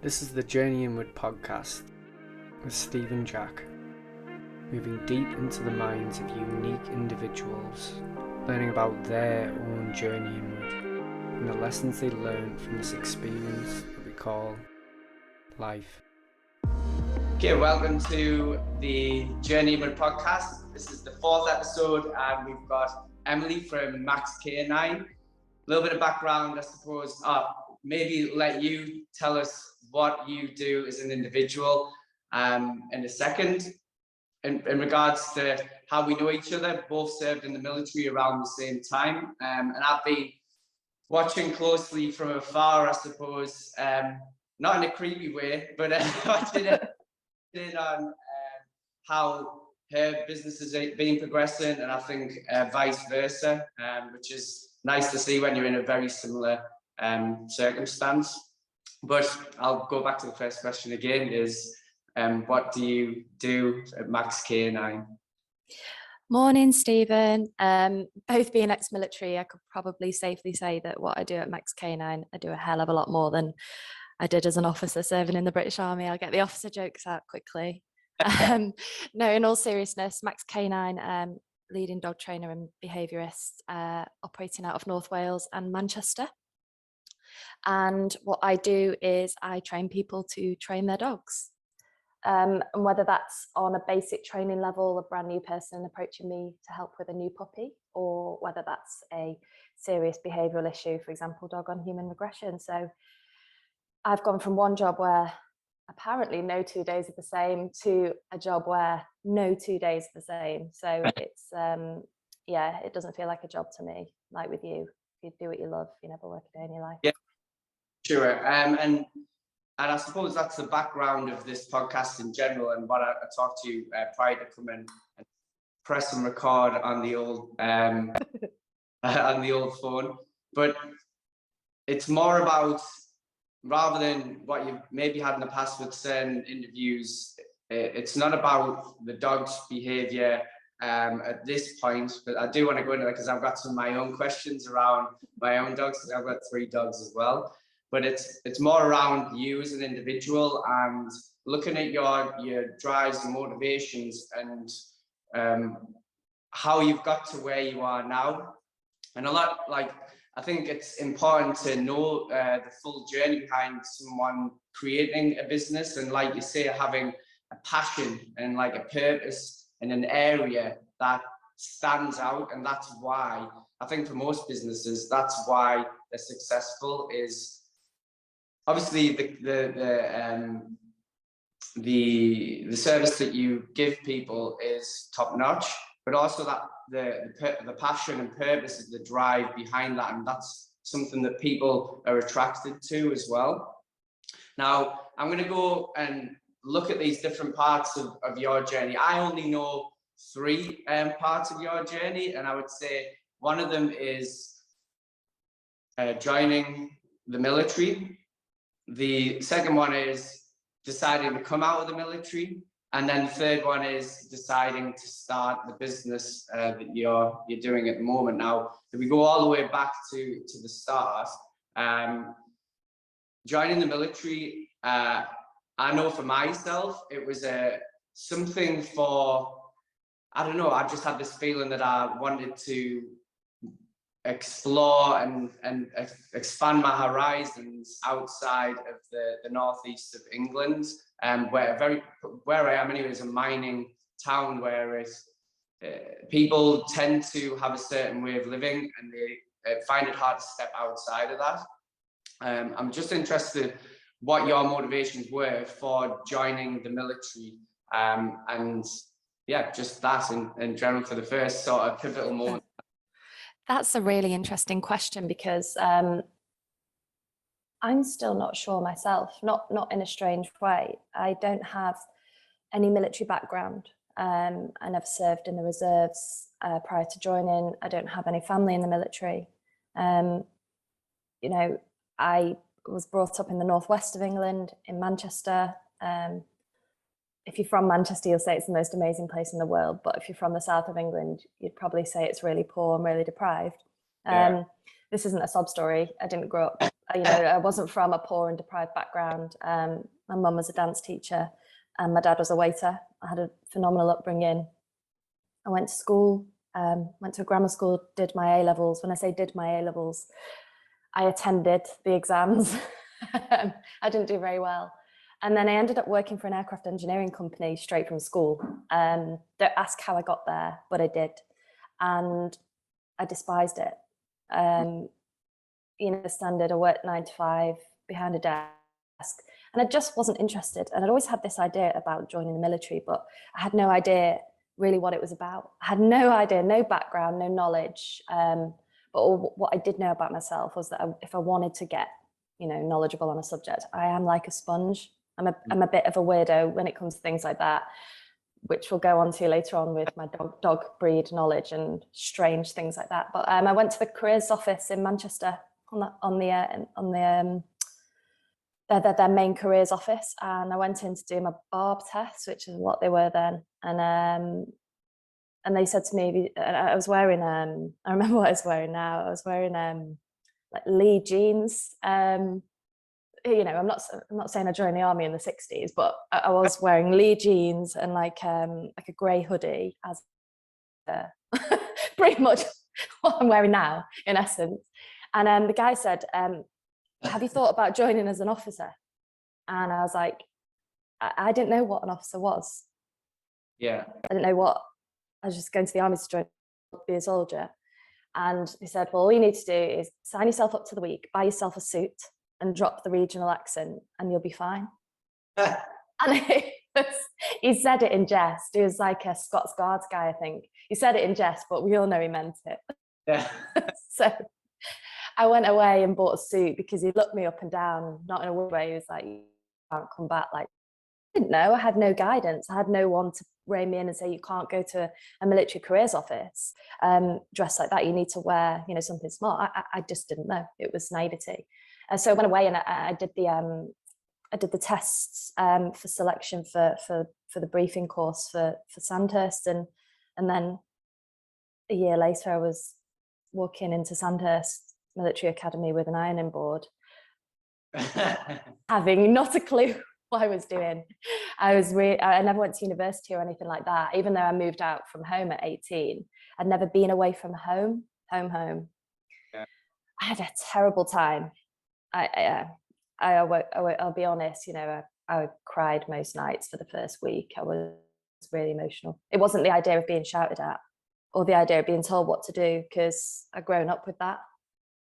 This is the Journey Inward podcast with Steve and Jack, moving deep into the minds of unique individuals, learning about their own journey inward and the lessons they learn from this experience that we call life. Okay, welcome to the Journey Inward podcast. This is the fourth episode, and we've got Emily from Max K9. A little bit of background, I suppose. Maybe let you tell us what you do as an individual in a second. In regards to how we know each other, both served in the military around the same time, and I've been watching closely from afar, I suppose, not in a creepy way, but watching it on how her business has been progressing, and I think vice versa, which is nice to see when you're in a very similar circumstance. But I'll go back to the first question again, is what do you do at Max K9? Morning, Stephen. Both being ex-military, I could probably safely say that what I do at Max K9, I do a hell of a lot more than I did as an officer serving in the British Army. I'll get the officer jokes out quickly. No, in all seriousness, Max K9, leading dog trainer and behaviourist, operating out of North Wales and Manchester. And what I do is I train people to train their dogs. And whether that's on a basic training level, a brand new person approaching me to help with a new puppy, or whether that's a serious behavioural issue, for example, dog on human regression. So I've gone from one job where apparently no 2 days are the same to a job where no 2 days are the same. So it's, it doesn't feel like a job to me. Like with you, if you do what you love, you never work a day in your life. Yeah, sure. And I suppose that's the background of this podcast in general, and what I talked to you prior to coming and press and record on the old on the old phone. But it's more about, rather than what you've maybe had in the past with certain interviews, it's not about the dog's behaviour at this point, but I do want to go into that because I've got some of my own questions around my own dogs, because I've got 3 dogs as well. But it's more around you as an individual and looking at your drives and motivations and how you've got to where you are now. And I think it's important to know the full journey behind someone creating a business, and like you say, having a passion and like a purpose in an area that stands out. And that's why I think for most businesses, that's why they're successful, is obviously the service that you give people is top notch, but also that the passion and purpose is the drive behind that, and that's something that people are attracted to as well. Now, I'm going to go and look at these different parts of your journey. I only know 3 parts of your journey, and I would say one of them is joining the military. The second one is deciding to come out of the military. And then the third one is deciding to start the business that you're doing at the moment. Now, if we go all the way back to the start, joining the military, I know for myself, it was something for, I don't know, I just had this feeling that I wanted to explore and expand my horizons outside of the northeast of England, where I am anyway is a mining town, where people tend to have a certain way of living, and they find it hard to step outside of that. I'm just interested what your motivations were for joining the military, and yeah, just that in general for the first sort of pivotal moment. That's a really interesting question, because I'm still not sure myself, not in a strange way. I don't have any military background. I never served in the reserves prior to joining. I don't have any family in the military. I was brought up in the northwest of England, in Manchester. If you're from Manchester, you'll say it's the most amazing place in the world. But if you're from the south of England, you'd probably say it's really poor and really deprived. This isn't a sob story. I didn't grow up I wasn't from a poor and deprived background. My mum was a dance teacher and my dad was a waiter. I had a phenomenal upbringing. I went to school, went to a grammar school, did my A-levels. When I say did my A-levels, I attended the exams. I didn't do very well. And then I ended up working for an aircraft engineering company straight from school. Don't ask how I got there, but I did. And I despised it. The standard, I worked 9 to 5 behind a desk. And I just wasn't interested. And I'd always had this idea about joining the military, but I had no idea really what it was about. I had no idea, no background, no knowledge. But what I did know about myself was that if I wanted to get, knowledgeable on a subject, I am like a sponge. I'm a bit of a weirdo when it comes to things like that, which we'll go on to later on with my dog breed knowledge and strange things like that. But I went to the careers office in Manchester on their main careers office, and I went in to do my barb test, which is what they were then. And they said to me, I was wearing I remember what I was wearing now. I was wearing like Lee jeans. I'm not saying I joined the army in the 60s, but I was wearing Lee jeans and like a grey hoodie, as pretty much what I'm wearing now, in essence. And the guy said, have you thought about joining as an officer? And I was like, I didn't know what an officer was. Yeah. I didn't know what, I was just going to the army to join, be a soldier. And he said, well, all you need to do is sign yourself up to the week, buy yourself a suit and drop the regional accent and you'll be fine. And he said it in jest. He was like a Scots Guards guy, I think. He said it in jest, but we all know he meant it. Yeah. So I went away and bought a suit because he looked me up and down, not in a weird way. He was like, you can't come back. Like, I didn't know. I had no guidance. I had no one to rein me in and say, you can't go to a military careers office dressed like that. You need to wear, something smart. I just didn't know. It was naivety. So I went away and I did the tests for selection for the briefing course for Sandhurst, and then a year later I was walking into Sandhurst Military Academy with an ironing board, having not a clue what I was doing. I never went to university or anything like that. Even though I moved out from home at 18, I'd never been away from home. Yeah. I had a terrible time. I'll be honest, I cried most nights for the first week. I was really emotional. It wasn't the idea of being shouted at or the idea of being told what to do, because I'd grown up with that.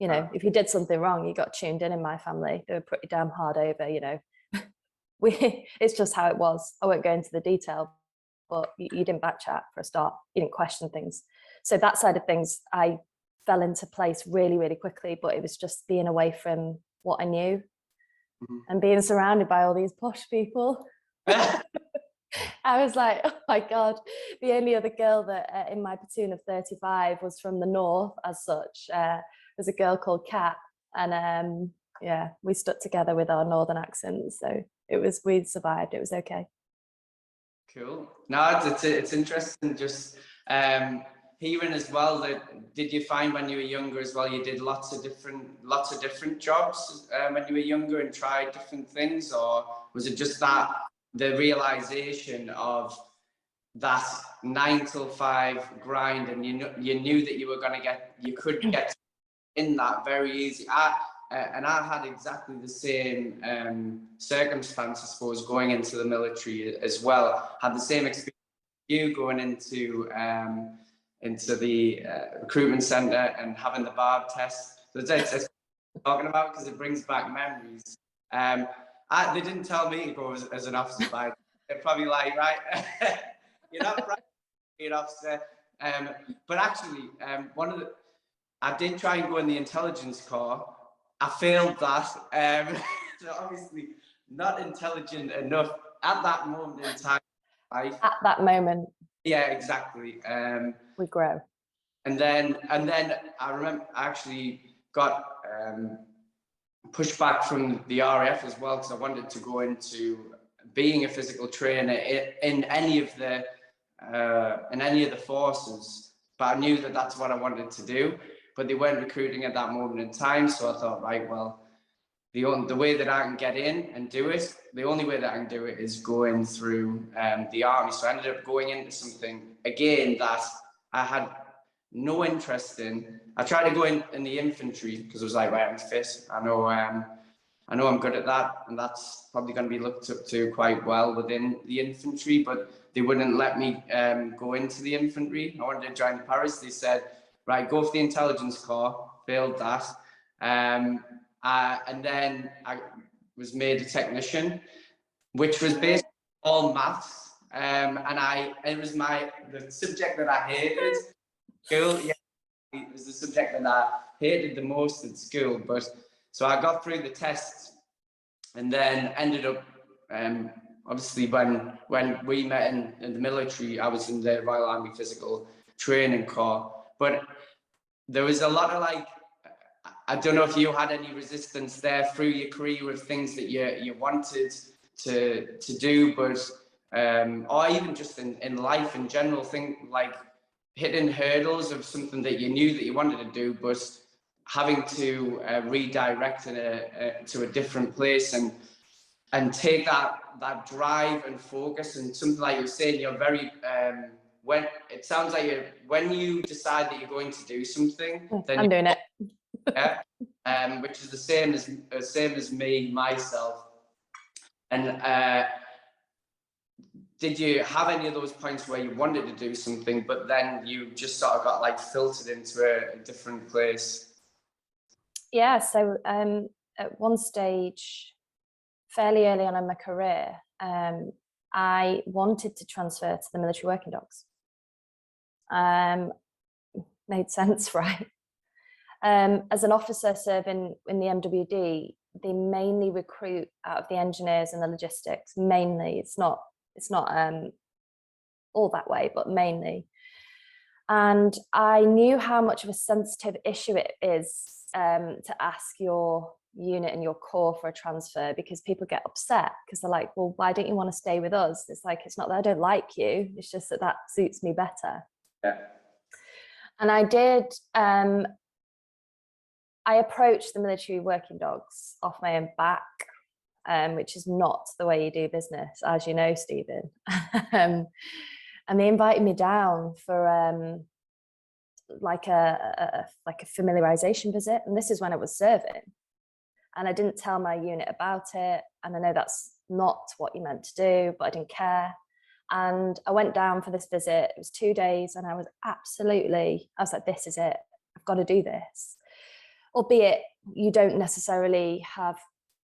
If you did something wrong, you got tuned in my family. They were pretty damn hard over, it's just how it was. I won't go into the detail, but you didn't backchat for a start. You didn't question things. So that side of things, I fell into place really, really quickly, but it was just being away from what I knew and being surrounded by all these posh people. I was like, oh my God, the only other girl that in my platoon of 35 was from the north as such. Was a girl called Kat, and we stuck together with our northern accents, so we survived. It was okay. Cool. No, it's interesting just hearing as well that, did you find when you were younger as well, you did lots of different jobs when you were younger and tried different things, or was it just that the realization of that 9 till 5 grind, and you knew that you could get in that very easy? And I had exactly the same circumstance, I suppose, going into the military as well. Had the same experience you going into the recruitment centre and having the barb test. So it's talking about, because it brings back memories. They didn't tell me to go as an officer, but they're probably like, right, you're not right to be an officer. But actually, I did try and go in the intelligence corps. I failed that. So obviously not intelligent enough at that moment in time. At that moment. Yeah, exactly. We grow. And then I remember I actually got pushed back from the RAF as well, because I wanted to go into being a physical trainer in any of the forces. But I knew that that's what I wanted to do. But they weren't recruiting at that moment in time, so I thought, right, well, the way that I can get in and do it, the only way that I can do it is going through the army. So I ended up going into something again that I had no interest in. I tried to go in the infantry because I was like, right, I'm fit. I know I'm good at that, and that's probably going to be looked up to quite well within the infantry. But they wouldn't let me go into the infantry. I wanted to join the Paras. They said, right, go for the intelligence corps. Failed that. And then I was made a technician, which was basically all maths. And it was the subject that I hated. School, yeah, it was the subject that I hated the most at school. But so I got through the test, and then ended up, obviously when we met in the military, I was in the Royal Army Physical Training Corps. But there was a lot of like, I don't know if you had any resistance there through your career with things that you wanted to do, but or even just in life in general, like hitting hurdles of something that you knew that you wanted to do, but having to redirect to a different place and take that drive and focus. And something like you're saying, you're very when it sounds like when you decide that you're going to do something, then I'm doing it. Yeah, which is the same as me myself. And did you have any of those points where you wanted to do something, but then you just sort of got like filtered into a different place? Yeah, so at one stage, fairly early on in my career, I wanted to transfer to the military working dogs. Made sense, right? As an officer serving in the MWD, they mainly recruit out of the engineers and the logistics. Mainly, it's not all that way, but mainly. And I knew how much of a sensitive issue it is to ask your unit and your corps for a transfer, because people get upset because they're like, well, why don't you want to stay with us? It's like, it's not that I don't like you, it's just that suits me better. Yeah. And I did, I approached the military working dogs off my own back, which is not the way you do business, as you know, Stephen. And they invited me down for like a familiarization visit, and this is when I was serving, and I didn't tell my unit about it, and I know that's not what you meant to do, but I didn't care. And I went down for this visit. It was 2 days, and I was like, this is it, I've got to do this. Albeit you don't necessarily have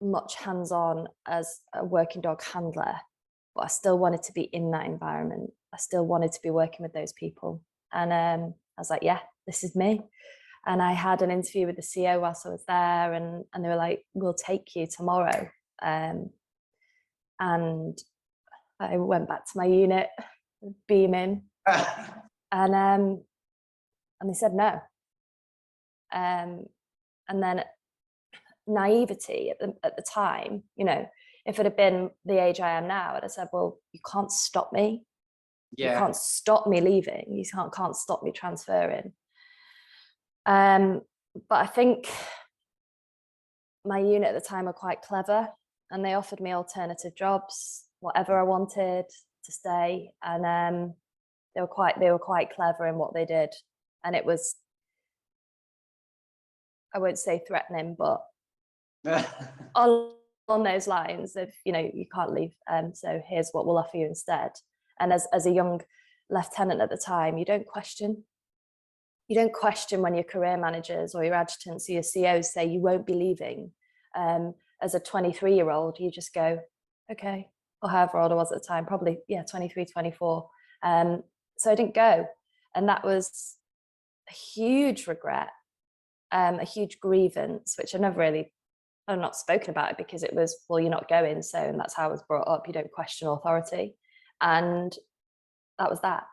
much hands-on as a working dog handler, but I still wanted to be in that environment. I still wanted to be working with those people. And I was like, yeah, this is me. And I had an interview with the CO whilst I was there, and they were like, we'll take you tomorrow. And I went back to my unit, beaming, and they said no. And then naivety at the time, you know, if it had been the age I am now, I'd have said, well, you can't stop me. Yeah. You can't stop me leaving. You can't stop me transferring. But I think my unit at the time were quite clever, and they offered me alternative jobs, whatever I wanted to stay. And they were quite clever in what they did. And it was, I won't say threatening, but on those lines of, you know, you can't leave, so here's what we'll offer you instead. And as a young lieutenant at the time, you don't question when your career managers or your adjutants or your COs say you won't be leaving. As a 23-year-old, you just go, okay, or however old I was at the time, probably, yeah, 23, 24. So I didn't go. And that was a huge regret, a huge grievance, which I've not spoken about it, because it was, well, you're not going, so, and that's how I was brought up, you don't question authority. And that was that.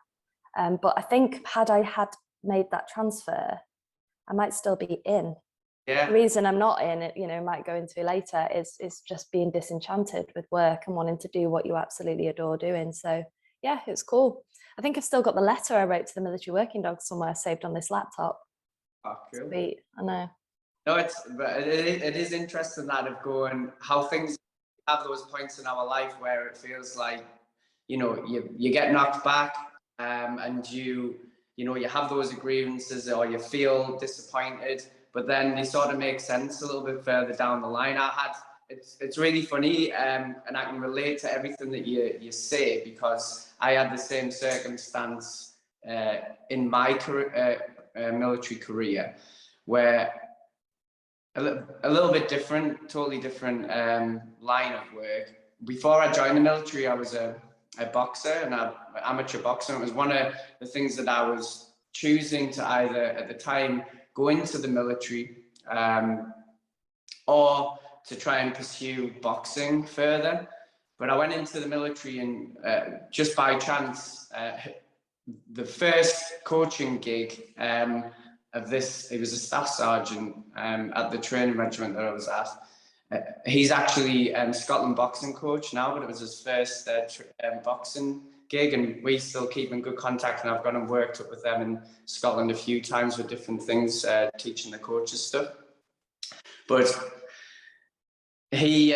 But I think had I had made that transfer, I might still be in. Yeah. The reason I'm not in it, you know, might go into later, is just being disenchanted with work and wanting to do what you absolutely adore doing. So yeah, it's cool. I think I've still got the letter I wrote to the military working dogs somewhere saved on this laptop. Oh, cool. Sweet, I know. No, it is interesting that of going how things have those points in our life where it feels like, you get knocked back, and you have those grievances or you feel disappointed, but then they sort of make sense a little bit further down the line. It's really funny, and I can relate to everything that you say, because I had the same circumstance in my military career, where a little bit different, totally different line of work. Before I joined the military, I was a boxer, and an amateur boxer. It was one of the things that I was choosing to either at the time go into the military, or to try and pursue boxing further. But I went into the military, and just by chance, the first coaching gig of this, he was a staff sergeant at the training regiment that I was at. He's actually Scotland boxing coach now, but it was his first boxing gig, and we still keep in good contact, and I've gone and worked up with them in Scotland a few times with different things, teaching the coaches stuff. But he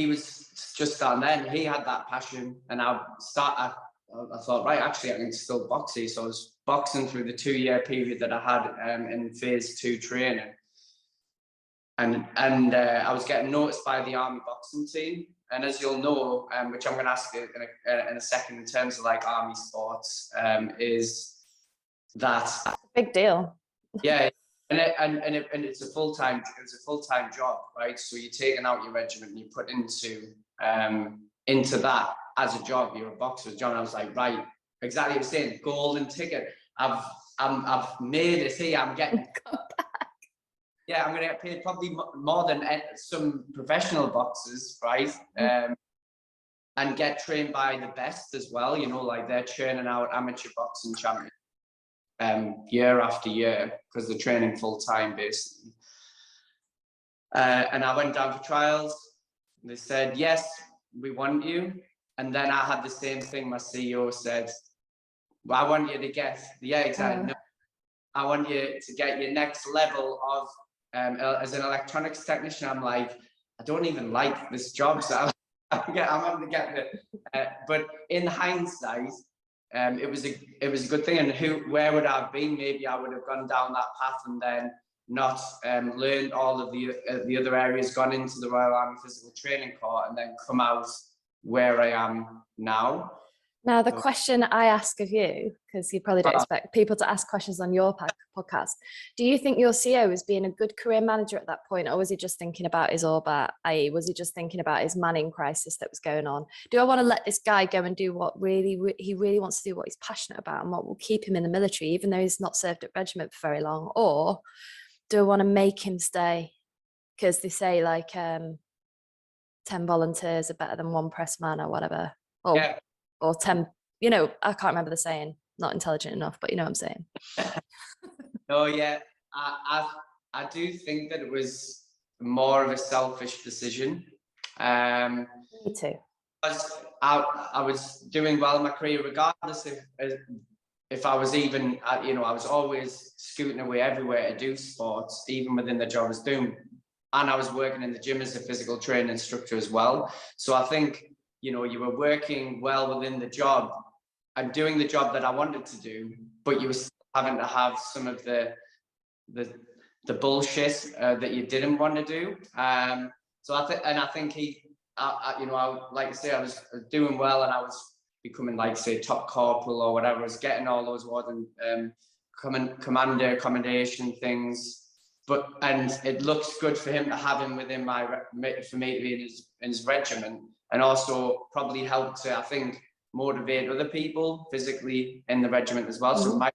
was just down then, he had that passion, and I thought, right, actually I can still box here. So I was boxing through the 2-year period that I had in phase 2 training, and I was getting noticed by the Army boxing team. And as you'll know, which I'm going to ask you in a second, in terms of like Army sports, is that That's a big deal. Yeah, and it's a full-time job, right? So you're taking out your regiment and you put into that as a job. You're a boxer, John. I was like, right, exactly what you're saying, golden ticket. I've made it here. I'm getting yeah, I'm gonna get paid probably more than some professional boxers, right? And get trained by the best as well. Like they're churning out amateur boxing champions year after year, because they're training full time basically. And I went down for trials. They said, yes, we want you. And then I had the same thing. My CEO said, well, I want you to get, exactly. No, I want you to get your next level of, as an electronics technician. I'm like, I don't even like this job. So I'm going to get it. But in hindsight, it was a good thing. And where would I have been? Maybe I would have gone down that path and then not learned all of the other areas, gone into the Royal Army Physical Training Corps, and then come out where I am now. Now, the question I ask of you, because you probably don't expect people to ask questions on your podcast, do you think your CEO was being a good career manager at that point, or was he just thinking about his Orba, i.e. was he just thinking about his manning crisis that was going on? Do I want to let this guy go and do what he really wants to do, what he's passionate about, and what will keep him in the military, even though he's not served at regiment for very long? Or do I want to make him stay? Because they say like 10 volunteers are better than 1 press man or whatever. Or 10, I can't remember the saying, not intelligent enough, but you know what I'm saying. Oh yeah, I do think that it was more of a selfish decision. Me too. I was doing well in my career, regardless if I was even, I was always scooting away everywhere to do sports, even within the job I was doing. And I was working in the gym as a physical training instructor as well. So I think, you were working well within the job and doing the job that I wanted to do, but you were still having to have some of the bullshit that you didn't want to do. So I think like I say, I was doing well, and I was becoming, like, say, top corporal or whatever. I was getting all those awards and commander commendation things. And it looks good for him to have him within for me to be in his regiment, and also probably help to, I think, motivate other people physically in the regiment as well. So it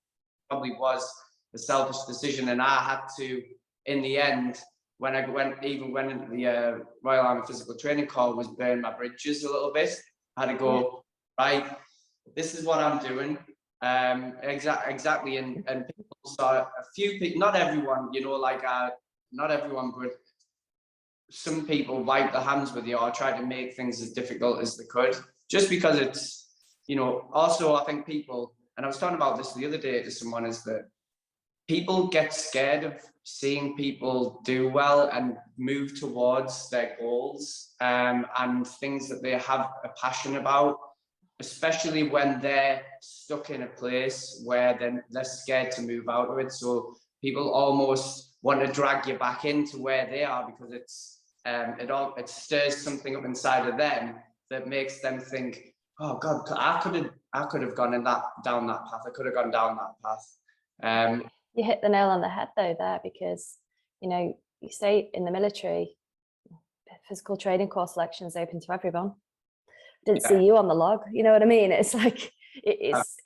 probably was a selfish decision, and I had to, in the end, when went into the Royal Army Physical Training Corps, was burn my bridges a little bit. I had to go, right, this is what I'm doing. Exactly, and people saw a few people, not everyone, not everyone, but some people wiped their hands with you or tried to make things as difficult as they could, just because it's, also I think people, and I was talking about this the other day to someone, is that people get scared of seeing people do well and move towards their goals, and things that they have a passion about, especially when they're stuck in a place where they're scared to move out of it. So people almost want to drag you back into where they are, because it stirs something up inside of them that makes them think, oh God, I could have gone down that path. I could have gone down that path. You hit the nail on the head though there, because you say in the military, physical training course selection is open to everyone. Didn't see you on the log, you know what I mean? It's like it's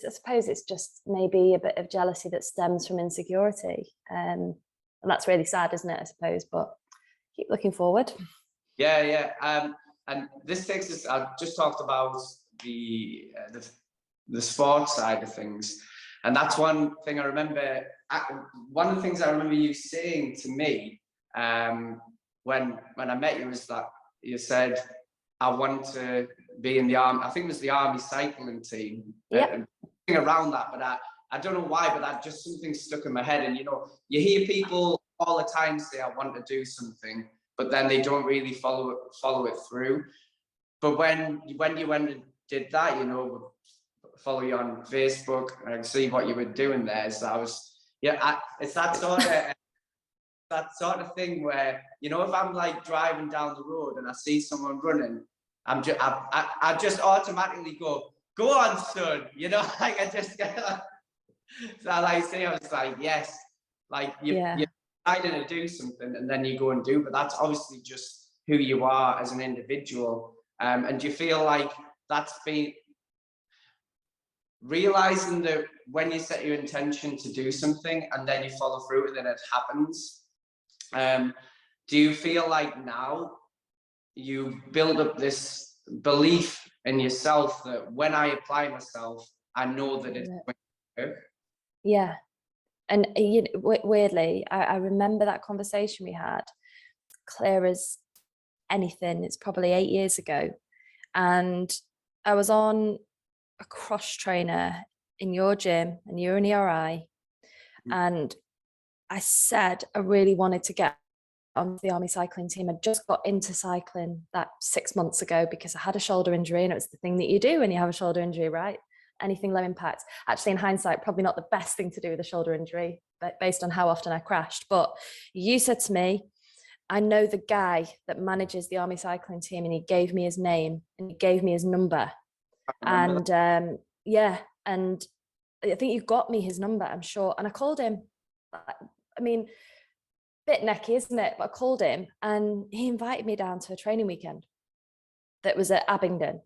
I suppose it's just maybe a bit of jealousy that stems from insecurity, and that's really sad, isn't it, I suppose, but keep looking forward. And this takes us, I just talked about the sports side of things, and that's one thing I remember. One of the things I remember you saying to me when I met you was that you said, I want to be in the army. I think it was the army cycling team. Yeah. Around that, but I don't know why, but that just something stuck in my head. And you hear people all the time say, I want to do something, but then they don't really follow it through. But when you went and did that, follow you on Facebook and see what you were doing there. So it's that sort of thing where, if I'm like driving down the road and I see someone running, I just automatically go on, son, like I just get like, so I was like, yes, like you're deciding to do something and then you go and do, but that's obviously just who you are as an individual. And do you feel like that's been realizing that when you set your intention to do something and then you follow through and then it happens? Do you feel like now you build up this belief in yourself that when I apply myself, I know that it's going to work? Yeah. And weirdly, I remember that conversation we had, clear as anything. It's probably 8 years ago. And I was on a cross trainer in your gym and you're in ERI. And I said I really wanted to get on the army cycling team. I just got into cycling that 6 months ago because I had a shoulder injury, and it was the thing that you do when you have a shoulder injury, right? Anything low impact. Actually, in hindsight, probably not the best thing to do with a shoulder injury, but based on how often I crashed. But you said to me, I know the guy that manages the army cycling team, and he gave me his name and he gave me his number. And and I think you got me his number, I'm sure. And I called him. I mean, bit necky, isn't it? But I called him and he invited me down to a training weekend that was at Abingdon.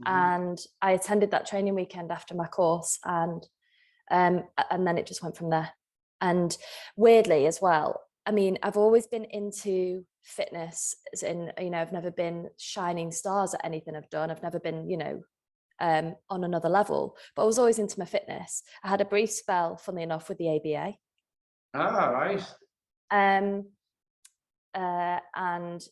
And I attended that training weekend after my course, and then it just went from there. And weirdly as well, I mean, I've always been into fitness, as in, I've never been shining stars at anything I've done. I've never been, on another level, but I was always into my fitness. I had a brief spell, funnily enough, with the ABA. Right. And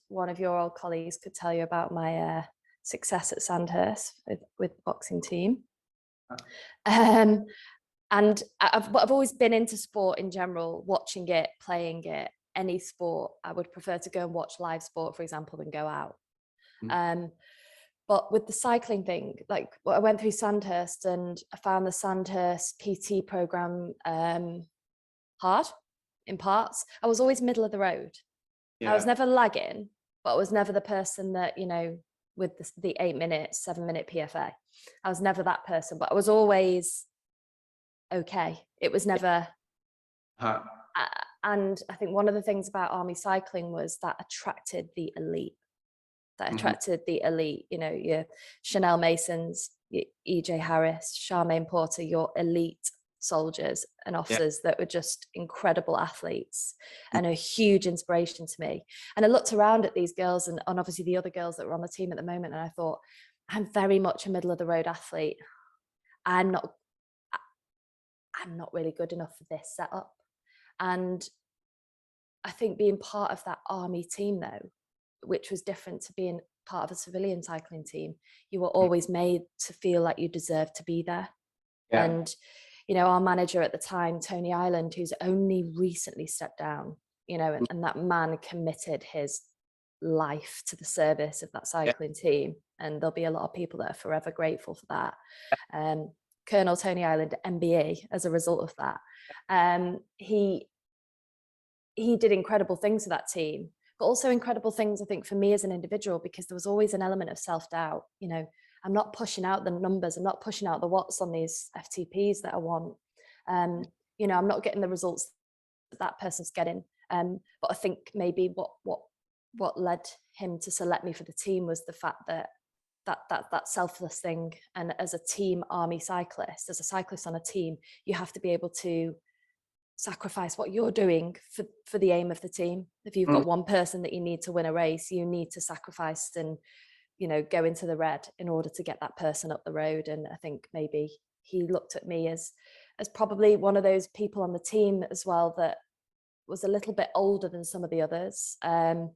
one of your old colleagues could tell you about my success at Sandhurst with the boxing team. And I've always been into sport in general, watching it, playing it, any sport. I would prefer to go and watch live sport, for example, than go out. But with the cycling thing, like I went through Sandhurst and I found the Sandhurst PT program hard in parts. I was always middle of the road. I was never lagging, but I was never the person that, with the 8 minutes, 7 minute PFA. I was never that person, but I was always okay. It was never. And I think one of the things about army cycling was that attracted the elite. Your Chanel Masons, your EJ Harris, Charmaine Porter, your elite soldiers and officers that were just incredible athletes and a huge inspiration to me. And I looked around at these girls and obviously the other girls that were on the team at the moment, and I thought, I'm very much a middle of the road athlete. I'm not really good enough for this setup. And I think being part of that army team, though, which was different to being part of a civilian cycling team, you were always made to feel like you deserved to be there. And our manager at the time, Tony Ireland, who's only recently stepped down, and that man committed his life to the service of that cycling team. And there'll be a lot of people that are forever grateful for that. Colonel Tony Ireland, MBE, as a result of that. He did incredible things for that team, but also incredible things, I think, for me as an individual, because there was always an element of self-doubt. I'm not pushing out the numbers, I'm not pushing out the watts on these FTPs that I want. I'm not getting the results that person's getting. But I think maybe what led him to select me for the team was the fact that selfless thing. And as a team army cyclist, as a cyclist on a team, you have to be able to sacrifice what you're doing for the aim of the team. If you've got one person that you need to win a race, you need to sacrifice and go into the red in order to get that person up the road. And I think maybe he looked at me as probably one of those people on the team as well that was a little bit older than some of the others, and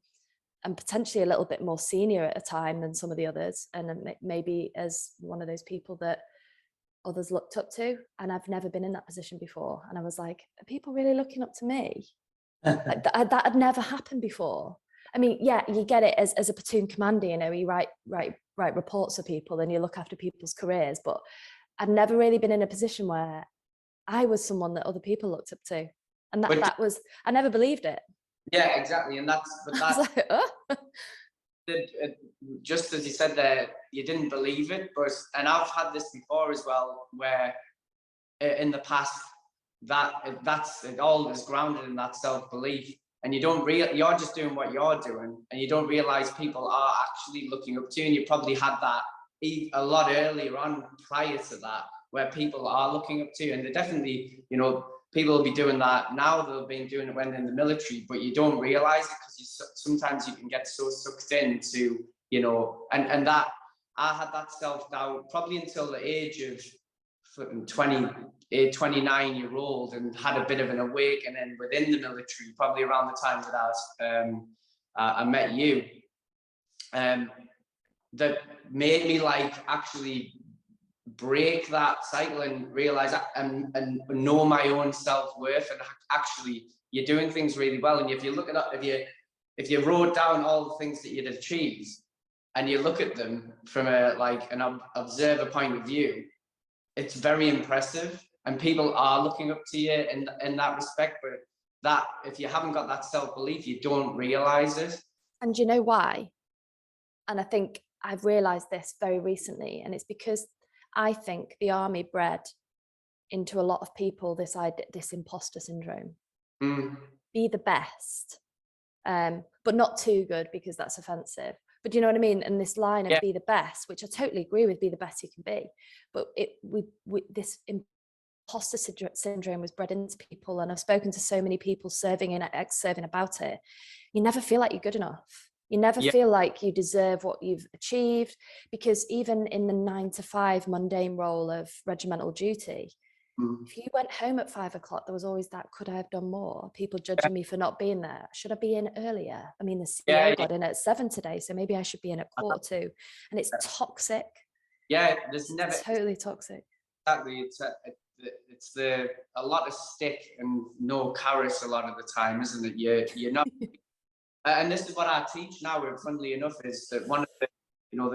potentially a little bit more senior at a time than some of the others, and maybe as one of those people that others looked up to. And I've never been in that position before, and I was like, are people really looking up to me? Like, that had never happened before. I mean, yeah, you get it as a platoon commander, you write reports for people and you look after people's careers, but I'd never really been in a position where I was someone that other people looked up to. And that was, I never believed it. Yeah, exactly. And that's like, oh. Just as you said there, you didn't believe it, and I've had this before as well, where in the past it all is grounded in that self-belief, and you're just doing what you're doing, and you don't realize people are actually looking up to you. And you probably had that a lot earlier on, prior to that, where people are looking up to you, and they're definitely, people will be doing that now. They've been doing it when in the military, but you don't realize it because sometimes you can get so sucked into, and that I had that self-doubt probably until the age of 29-year-old, and had a bit of an awakening within the military, probably around the time that I met you, that made me actually break that cycle and realize and know my own self-worth. And actually, you're doing things really well. And if you look at it, if you wrote down all the things that you'd achieved and you look at them from an observer point of view, it's very impressive, and people are looking up to you in that respect. But that, if you haven't got that self-belief, you don't realize it. And you know why? And I think I've realized this very recently, and it's because I think the army bred into a lot of people this imposter syndrome. Be the best, but not too good, because that's offensive. But do you know what I mean? And this line of be the best, which I totally agree with, be the best you can be. But this imposter syndrome was bred into people. And I've spoken to so many people serving and ex-serving about it. You never feel like you're good enough. You never feel like you deserve what you've achieved, because even in the 9-to-5 mundane role of regimental duty, if you went home at 5 o'clock, there was always that, could I have done more? People judging me for not being there. Should I be in earlier? I mean, the CEO got in at 7 today, so maybe I should be in at 2:15. And it's toxic. Yeah, there's never totally toxic. Exactly. It's a lot of stick and no carrot a lot of the time, isn't it? You're not. And this is what I teach now, funnily enough, is that one of the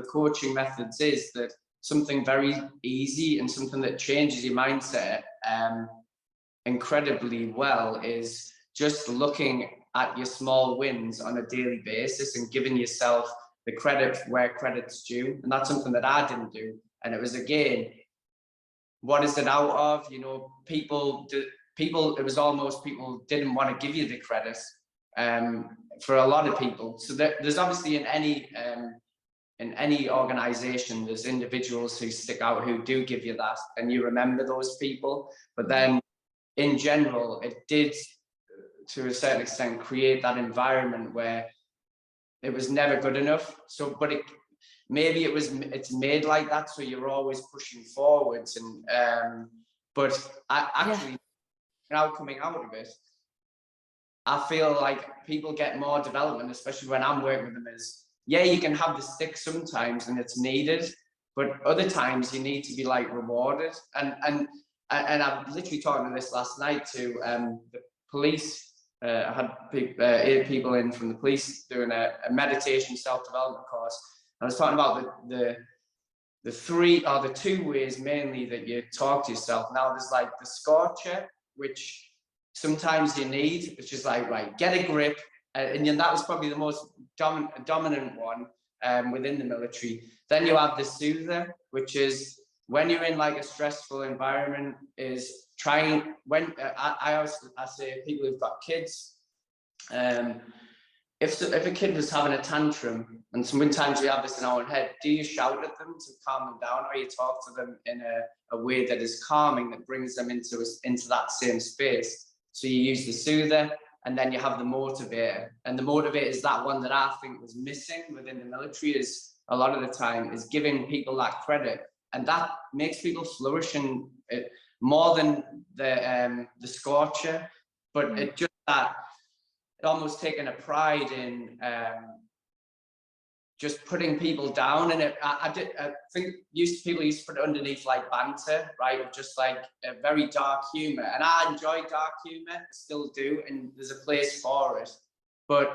coaching methods is that something very easy and something that changes your mindset incredibly well is just looking at your small wins on a daily basis and giving yourself the credit where credit's due. And that's something that I didn't do. And it was, again, what is it out of? It was almost people didn't want to give you the credit. For a lot of people. So there's obviously in any organization, there's individuals who stick out, who do give you that, and you remember those people. But then in general, it did, to a certain extent, create that environment where it was never good enough. So, but it's made like that, so you're always pushing forwards. And but I actually, now coming out of it, I feel like people get more development, especially when I'm working with them, you can have the stick sometimes and it's needed, but other times you need to be rewarded. And and I'm literally talking to this last night to the police. I had 8 people in from the police doing a meditation self-development course. I was talking about the 3 or the 2 ways mainly that you talk to yourself. Now there's like the scorcher, which sometimes you need. It's just like, right, get a grip. And that was probably the most dominant one within the military. Then you have the soother, which is when you're in like a stressful environment, is trying, when I say people who've got kids, if a kid was having a tantrum, and sometimes we have this in our own head, do you shout at them to calm them down, or you talk to them in a way that is calming, that brings them into that same space? So you use the soother, and then you have the motivator. And the motivator is that one that I think was missing within the military, is a lot of the time is giving people that credit, and that makes people flourish in it more than the scorcher. But it just that almost taking a pride in just putting people down. And I think people used to put it underneath like banter, right? Just like a very dark humor. And I enjoy dark humor, still do, and there's a place for it. But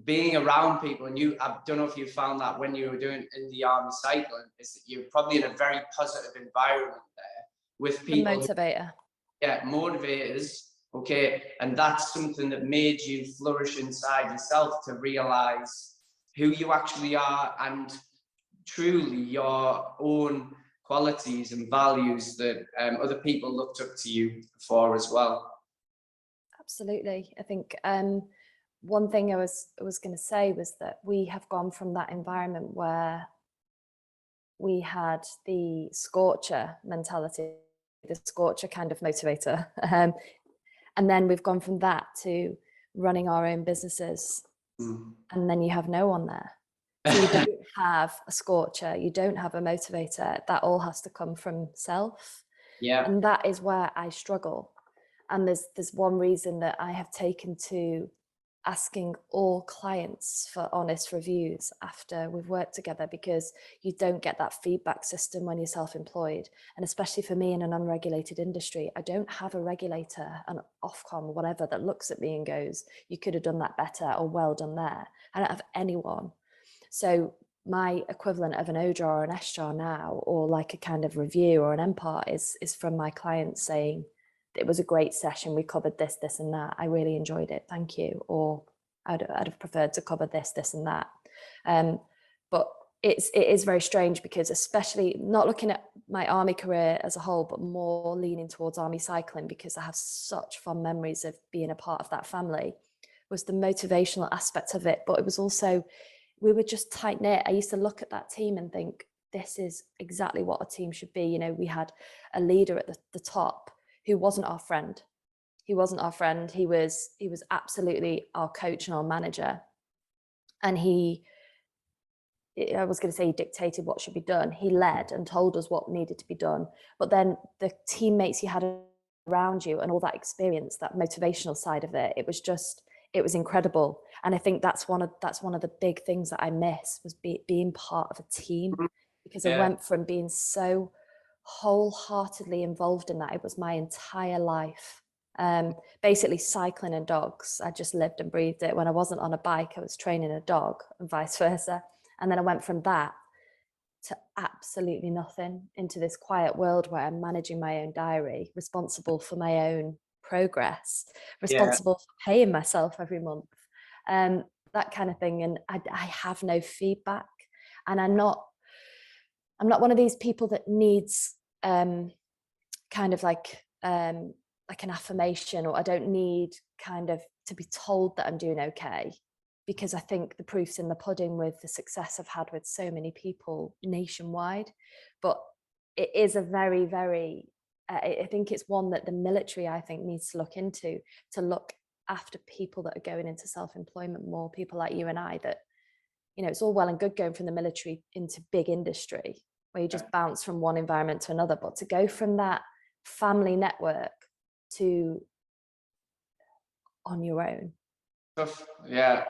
being around people, and I don't know if you found that when you were doing in the army cycling, is that you're probably in a very positive environment there with people. The motivator. Yeah, motivators. Okay, and that's something that made you flourish inside yourself, to realize who you actually are and truly your own qualities and values that other people looked up to you for as well. Absolutely. I think one thing I was going to say was that we have gone from that environment where we had the scorcher mentality, the scorcher kind of motivator. And then we've gone from that to running our own businesses. And then you have no one there. So you don't have a scorcher, you don't have a motivator. That all has to come from self. Yeah. And that is where I struggle. And there's one reason that I have taken to asking all clients for honest reviews after we've worked together, because you don't get that feedback system when you're self-employed. And especially for me in an unregulated industry, I don't have a regulator, an Ofcom, whatever, that looks at me and goes, you could have done that better, or well done there. I don't have anyone. So my equivalent of an OJAR or an SJAR now, or like a kind of review or an MPAR, is from my clients saying, it was a great session, we covered this, this and that, I really enjoyed it, thank you. Or I'd have preferred to cover this, this and that. But it is very strange, because especially not looking at my army career as a whole, but more leaning towards army cycling, because I have such fond memories of being a part of that family, was the motivational aspect of it. But it was also, we were just tight knit. I used to look at that team and think, this is exactly what a team should be. You know, we had a leader at the top who wasn't our friend. He wasn't our friend. He was absolutely our coach and our manager. And I was going to say he dictated what should be done. He led and told us what needed to be done. But then the teammates you had around you and all that experience, that motivational side of it, it was incredible. And I think that's one of the big things that I miss, was being part of a team, because I went from being so wholeheartedly involved in that. It was my entire life. Basically cycling and dogs. I just lived and breathed it. When I wasn't on a bike, I was training a dog, and vice versa. And then I went from that to absolutely nothing, into this quiet world where I'm managing my own diary, responsible for my own progress, responsible for paying myself every month, that kind of thing. And I have no feedback, and I'm not one of these people that needs kind of like an affirmation, or I don't need kind of to be told that I'm doing okay, because I think the proof's in the pudding with the success I've had with so many people nationwide. But it is a very, very, I think it's one that the military, I think, needs to look into, to look after people that are going into self-employment more, people like you and I, that, you know, it's all well and good going from the military into big industry where you just bounce from one environment to another, but to go from that family network to on your own. Yeah,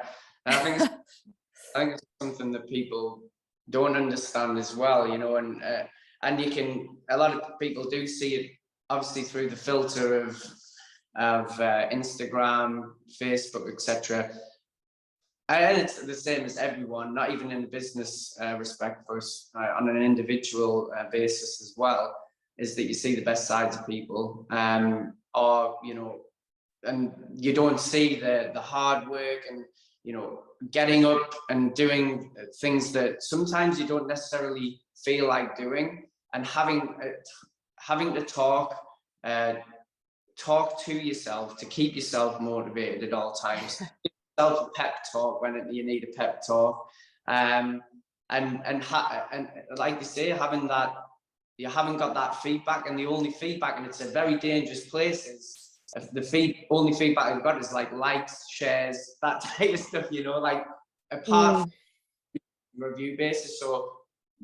and I think it's something that people don't understand as well, you know, and you can, a lot of people do see it obviously through the filter of Instagram, Facebook, etc. And it's the same as everyone, not even in the business respect, for us, on an individual basis as well, is that you see the best sides of people, or, you know, and you don't see the hard work and, you know, getting up and doing things that sometimes you don't necessarily feel like doing, and having to talk to yourself to keep yourself motivated at all times. Self a pep talk when you need a pep talk, and like you say, having that, you haven't got that feedback, and the only feedback, and it's a very dangerous place, is only feedback I've got is like likes, shares, that type of stuff, you know, like apart from review basis. So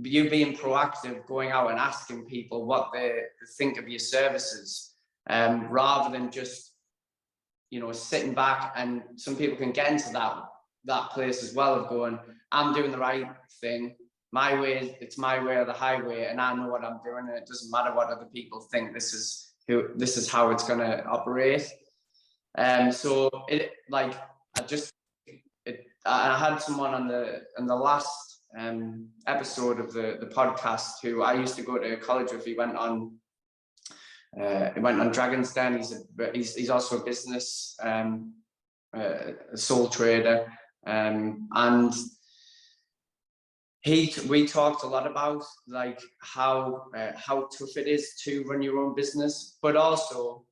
you being proactive, going out and asking people what they think of your services, rather than just, you know, sitting back. And some people can get into that place as well of going, I'm doing the right thing, my way, it's my way or the highway, and I know what I'm doing, and it doesn't matter what other people think. This is how it's going to operate. So it, like, I had someone on the last episode of the podcast who I used to go to college with. He went on Dragon's Den. He's also a business a sole trader, and we talked a lot about like how tough it is to run your own business, but also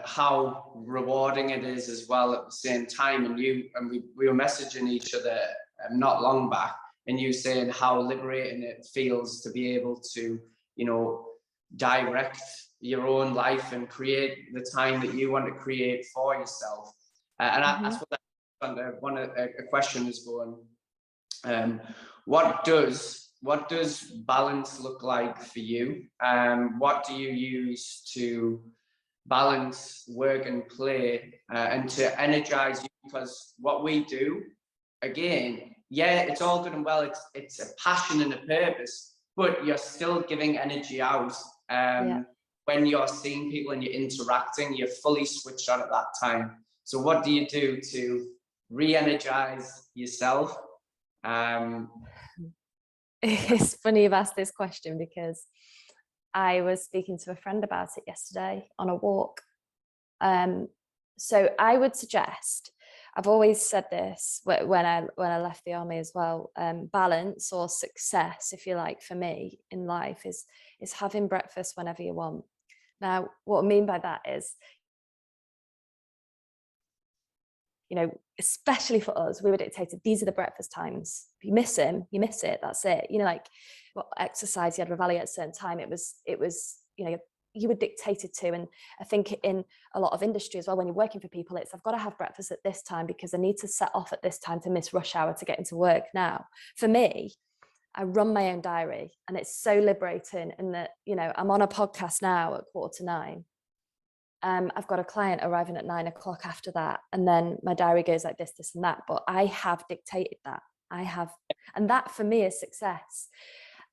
how rewarding it is as well at the same time. And we were messaging each other not long back, and you saying how liberating it feels to be able to, you know, direct your own life and create the time that you want to create for yourself. That's what a question is going. What does balance look like for you? What do you use to balance work and play, and to energize you? Because what we do, again, yeah, it's all good and well. It's a passion and a purpose, but you're still giving energy out. When you're seeing people and you're interacting, you're fully switched on at that time. So what do you do to re-energize yourself? It's funny you've asked this question, because I was speaking to a friend about it yesterday on a walk. So I would suggest, I've always said this when I left the army as well, balance or success, if you like, for me in life is having breakfast whenever you want. Now, what I mean by that is, you know, especially for us, we were dictated, these are the breakfast times. If you miss them, you miss it, that's it. You know, like what exercise you had Reveille at a certain time, it was, you know, you were dictated to. And I think in a lot of industry as well, when you're working for people, it's, I've got to have breakfast at this time because I need to set off at this time to miss rush hour to get into work. Now, for me, I run my own diary, and it's so liberating in that, you know, I'm on a podcast now at 8:45. I've got a client arriving at 9 o'clock after that. And then my diary goes like this, and that, but I have dictated that. And that for me is success.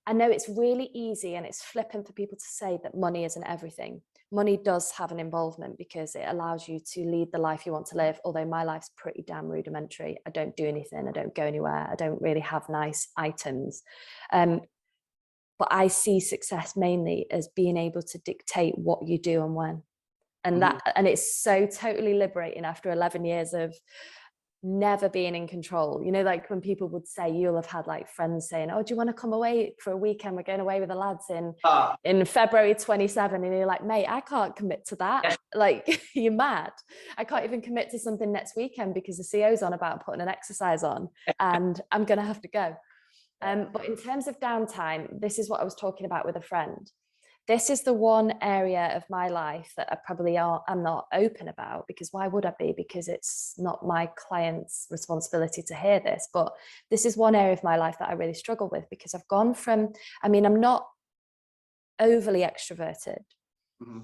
I know it's really easy and it's flippant for people to say that money isn't everything. Money does have an involvement because it allows you to lead the life you want to live. Although my life's pretty damn rudimentary. I don't do anything. I don't go anywhere. I don't really have nice items. But I see success mainly as being able to dictate what you do and when. And and it's so totally liberating after 11 years of never being in control. You know, like when people would say, you'll have had like friends saying, oh, do you want to come away for a weekend? We're going away with the lads in February 27. And you're like, mate, I can't commit to that. Yeah. Like, you're mad. I can't even commit to something next weekend because the CO's on about putting an exercise on and I'm going to have to go. But in terms of downtime, this is what I was talking about with a friend. This is the one area of my life that I'm not open about, because why would I be? Because it's not my client's responsibility to hear this. But this is one area of my life that I really struggle with, because I've gone from, I'm not overly extroverted.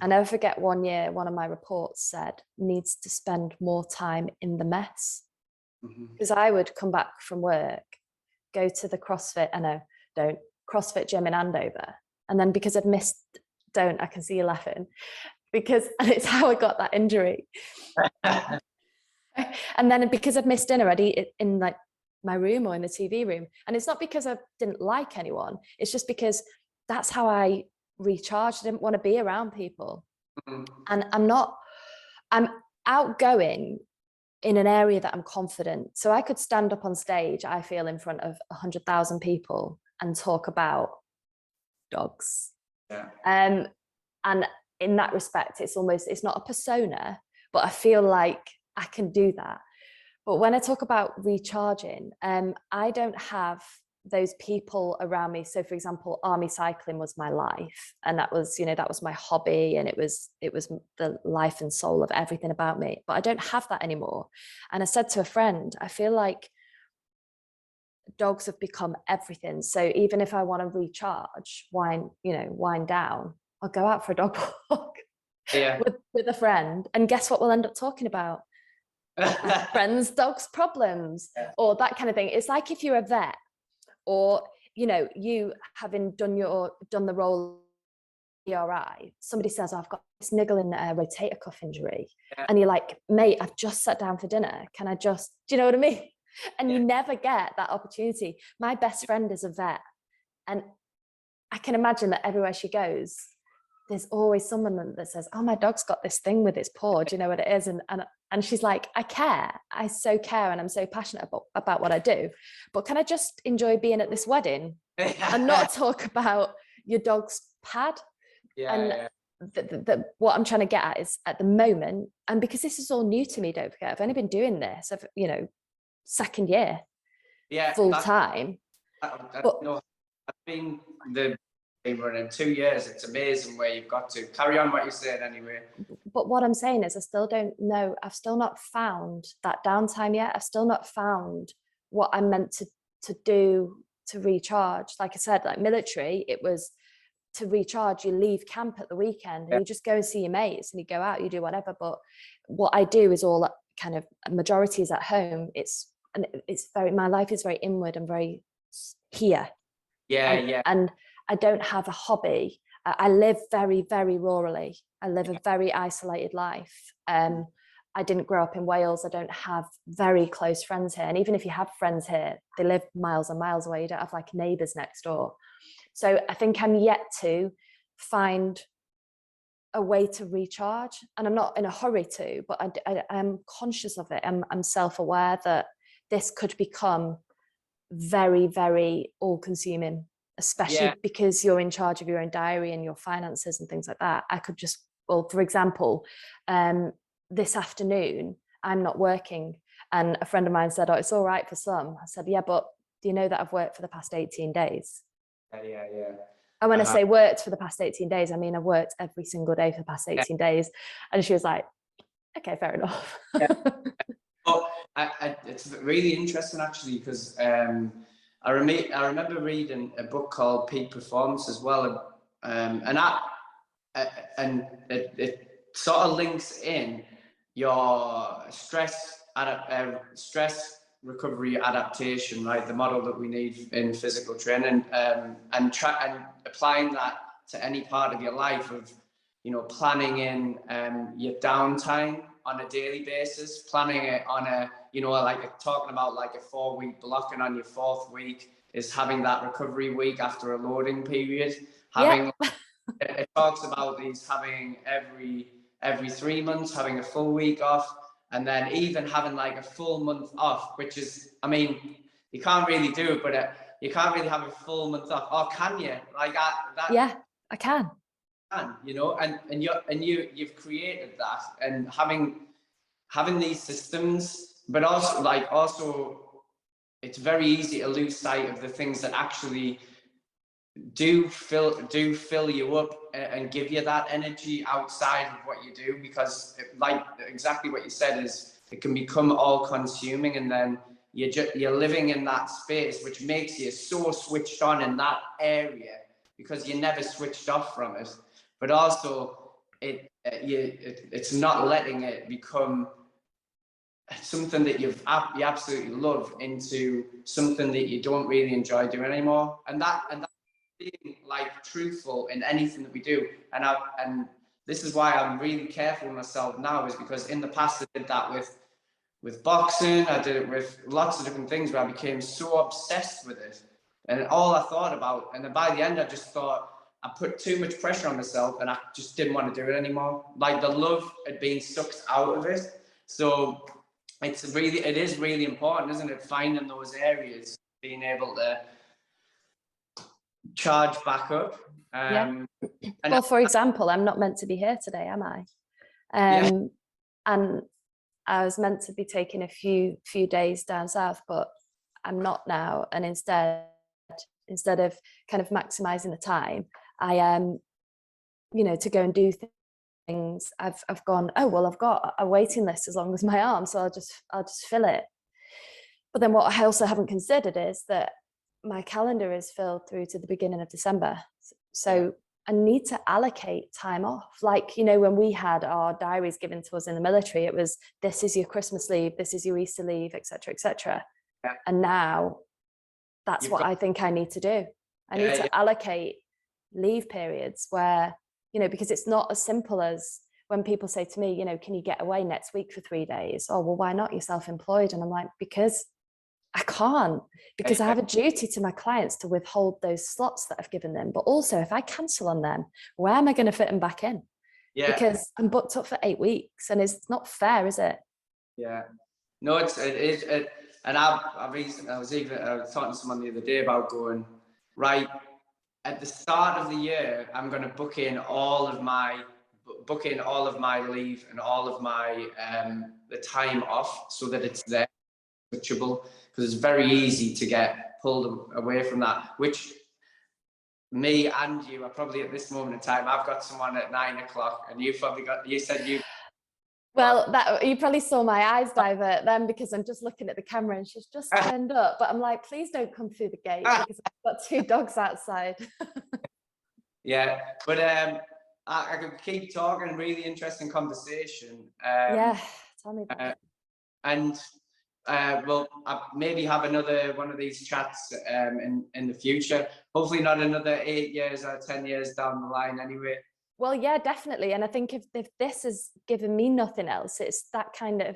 I never forget one year, one of my reports said, needs to spend more time in the mess. Because I would come back from work, go to the CrossFit gym in Andover. And then because I'd missed don't, I can see you laughing, because and it's how I got that injury. And then because I've missed dinner, I'd eat it in like my room or in the TV room. And it's not because I didn't like anyone. It's just because that's how I recharged. I didn't want to be around people. And I'm outgoing in an area that I'm confident. So I could stand up on stage, I feel, in front of 100,000 people and talk about dogs. Yeah. And in that respect, it's not a persona, but I feel like I can do that. But when I talk about recharging, I don't have those people around me. So for example, army cycling was my life, and that was my hobby, and it was the life and soul of everything about me. But I don't have that anymore. And I said to a friend, I feel like dogs have become everything. So even if I want to recharge, wind down, I'll go out for a dog walk with a friend, and guess what we'll end up talking about? Friends' dogs' problems, or that kind of thing. It's like if you're a vet, or you having done the role ERI, somebody says, I've got this niggling rotator cuff injury, and you're like, mate, I've just sat down for dinner, can I just, do you know what I mean? And you never get that opportunity. My best friend is a vet, and I can imagine that everywhere she goes, there's always someone that says, oh, my dog's got this thing with its paw, do you know what it is? And she's like, I so care, and I'm so passionate about what I do, but can I just enjoy being at this wedding and not talk about your dog's pad? What I'm trying to get at is, at the moment, and because this is all new to me, don't forget, I've only been doing this, second year, full time. I've been the running 2 years. It's amazing where you've got to. Carry on what you're saying anyway. But what I'm saying is, I still don't know. I've still not found that downtime yet. I've still not found what I'm meant to do to recharge. Like I said, like military, it was to recharge. You leave camp at the weekend and you just go and see your mates, and you go out, you do whatever. But what I do is all kind of, majority is at home. My life is very inward and very here. And I don't have a hobby. I live very, very rurally. I live a very isolated life. I didn't grow up in Wales. I don't have very close friends here. And even if you have friends here, they live miles and miles away. You don't have like neighbours next door. So I think I'm yet to find a way to recharge. And I'm not in a hurry to, but I'm conscious of it. I'm self-aware that this could become very, very all-consuming, especially because you're in charge of your own diary and your finances and things like that. I could just, for example, this afternoon, I'm not working. And a friend of mine said, oh, it's all right for some. I said, yeah, but do you know that I've worked for the past 18 days? And when I say worked for the past 18 days, I mean, I've worked every single day for the past 18 days. And she was like, okay, fair enough. Well, it's really interesting actually, because I remember reading a book called Peak Performance as well, and it sort of links in your stress recovery adaptation, right? The model that we need in physical training, and applying that to any part of your life of, planning in your downtime on a daily basis, planning it on a, talking about like a 4-week block, and on your 4th week is having that recovery week after a loading period. It talks about having every 3 months, having a full week off, and then even having like a full month off, which is, I mean, you can't really do it, but you can't really have a full month off. Or can you? Like that? Yeah, I can. And you've created that, and having these systems, but also it's very easy to lose sight of the things that actually do fill you up and give you that energy outside of what you do, because like exactly what you said, is it can become all consuming, and then you're living in that space, which makes you so switched on in that area because you never switched off from it. But also it's not letting it become something that you absolutely love into something that you don't really enjoy doing anymore, and that being like truthful in anything that we do. And this is why I'm really careful with myself now, is because in the past I did that with boxing. I did it with lots of different things where I became so obsessed with it, and all I thought about. And then by the end, I just thought I put too much pressure on myself, and I just didn't want to do it anymore. Like the love had been sucked out of it. So it is really important, isn't it? Finding those areas, being able to charge back up. Yeah. Well, for example, I'm not meant to be here today, am I? Yeah. And I was meant to be taking a few days down south, but I'm not now. And instead of kind of maximizing the time, I am, to go and do things. I've gone, oh well, I've got a waiting list as long as my arm, so I'll just fill it. But then what I also haven't considered is that my calendar is filled through to the beginning of December. So I need to allocate time off. Like, when we had our diaries given to us in the military, it was, this is your Christmas leave, this is your Easter leave, etc., etc. Yeah. And now that's I think I need to do. I need to allocate leave periods where, because it's not as simple as when people say to me, can you get away next week for 3 days? Oh, well, why not? You're self-employed. And I'm like, because I can't, because I have a duty to my clients to withhold those slots that I've given them. But also, if I cancel on them, where am I going to fit them back in? Yeah. Because I'm booked up for 8 weeks, and it's not fair, is it? Yeah. No, it is. And I was talking to someone the other day about going, right, at the start of the year, I'm going to book in all of my leave and all of my the time off, so that it's there, switchable, because it's very easy to get pulled away from that, which me and you are probably at this moment in time. I've got someone at 9 o'clock, and you said you. Well, that you probably saw my eyes divert then, because I'm just looking at the camera and she's just turned up. But I'm like, please don't come through the gate, because I've got 2 dogs outside. Yeah, but I could keep talking. Really interesting conversation. Yeah, tell me about it. And we'll maybe have another one of these chats in the future. Hopefully not another 8 years or 10 years down the line anyway. Well, yeah, definitely. And I think if this has given me nothing else, it's that kind of,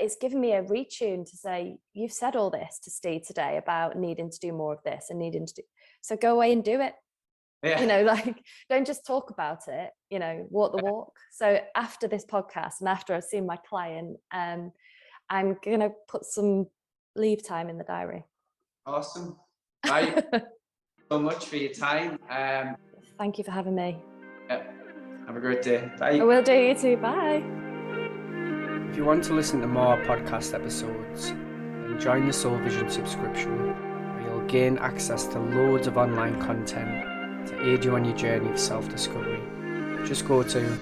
it's given me a retune to say, you've said all this to Steve today about needing to do more of this and needing to do, so go away and do it. Yeah. Like, don't just talk about it, walk the walk. So after this podcast and after I've seen my client, I'm going to put some leave time in the diary. Awesome. Right. So much for your time. Thank you for having me. Yeah. Have a great day. Bye. I will do. You too. Bye. If you want to listen to more podcast episodes, then join the Soul Vision subscription, where you'll gain access to loads of online content to aid you on your journey of self-discovery. Just go to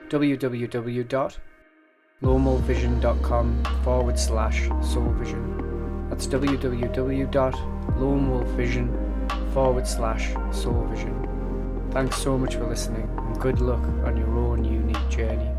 www.lonewolfvision.com/soulvision. That's www.lonewolfvision.com/soulvision. Thanks so much for listening, and good luck on your own unique journey.